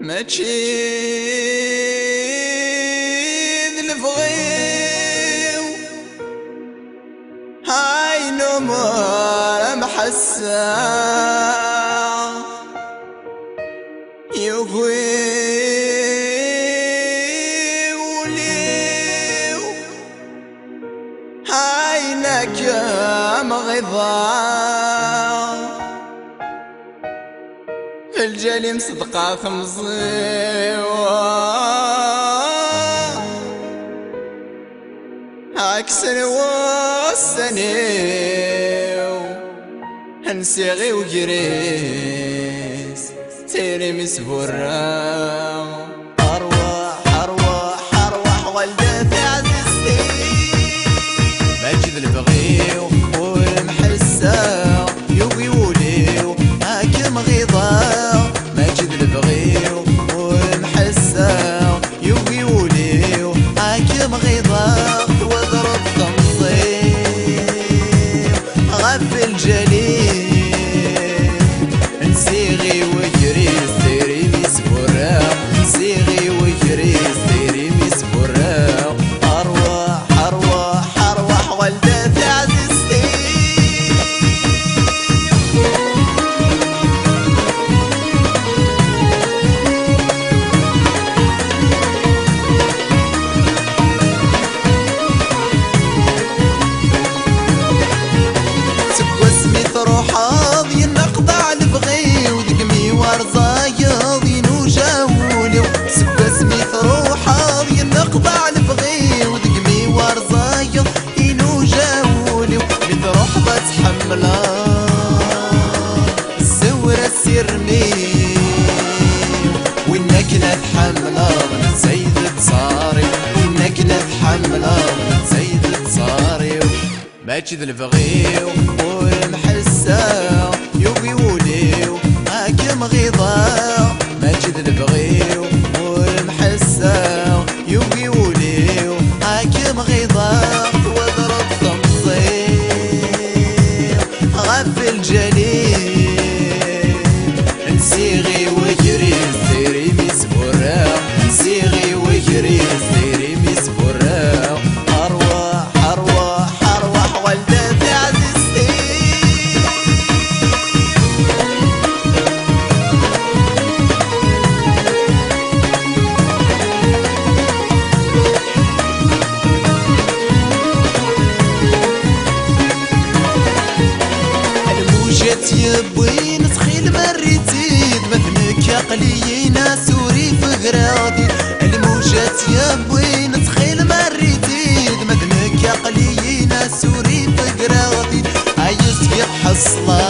ماشي البغيو هاي نمر محسا يبوي وليو هاي نكام غضا في الجلي مصدقة ثمزيوة عكسن والسنيو هنسيغي وجريس تيري مسبورة أرواح أرواح أرواح والدتي عزيزتي ماجد البغيو والمحسة يوبي وليو هاكم غيظة ماجد البغيو والمحسة يوبي وليو هاكم غيظة واضرب تمصير غف الجليل نسيغي وجري سيري مسبورة نسيغي وجري سيري مسبورة أرواح أرواح أرواح والدتي عزيزتي روحاضي نقطع البغي ودقمي ورزايض ينوجاولي سبا سميت روحاضي نقطع البغي ودقمي ورزايض ينوجاولي مثل رحبة حملة الزورة السرمي والنكلة حملة زيد تصاري والنكلة حملة زيد تصاري ماجد البغيو والمحسة يوبي وليو هاكم غيظة ماجد البغيو والمحسة يوبي وليو هاكم غيظة واضرب تمصير غف الجليل نسيغي وجري سيري مسبورة نسيغي وجري سيري مسبورة أرواح أرواح أرواح والدتي عزيزتي الموجات يبوي نسخيل مريتيد مثلك قلينا سوري في غرادي الموجات يبوي نسخيل مريتيد مثلك قلينا سوري في غرادي عايز يحصلا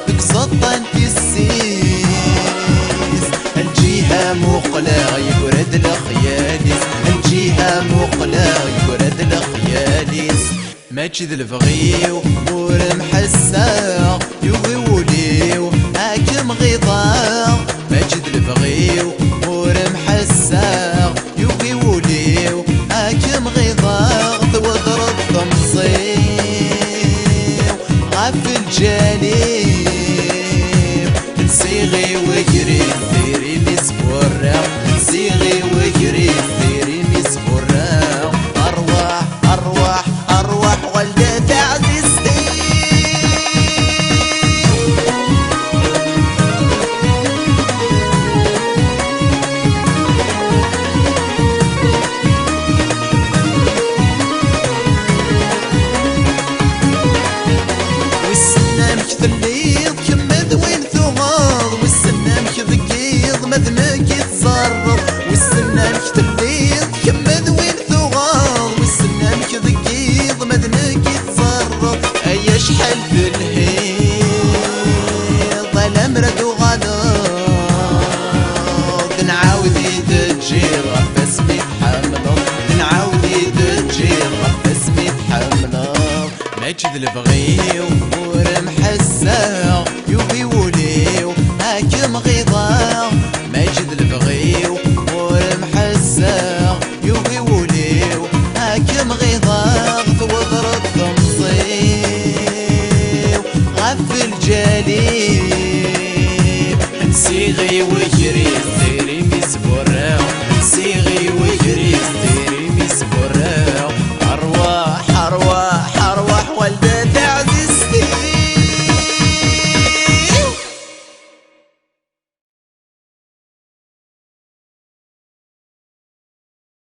بقصة السيس الجهة مقلة يورد الخياليس الجهة مقلة يورد الخياليس ماجد البغيو والمحسة يوبي وليو هاكم غيظة ماجد البغيو والمحسة يوبي وليو هاكم غيظة واضرب تمصير غف الجليل نسيغي وجري سيري مسبورة نسيغي وجري سيري مسبورة أرواح أرواح أرواح والدتي عزيزتي والسنة مكثليض كمد وين ثغاض والسنة مكذقيض مذنك يتزرض والسنة مكثليض كمد وين ثغاض والسنة مكذقيض مذنك يتزرض أي شحال في الهيض الأمرد وغلاض نعاود يتجير غف اسمي حملة نعاود يتجير غف اسمي حملة ماجد البغيو والمحسة يوبي وليو هاكم غيظة ماجد البغيو والمحسة يوبي وليو هاكم غيظة واضرب تمصير غف الجليل نسيغي ويجري الزين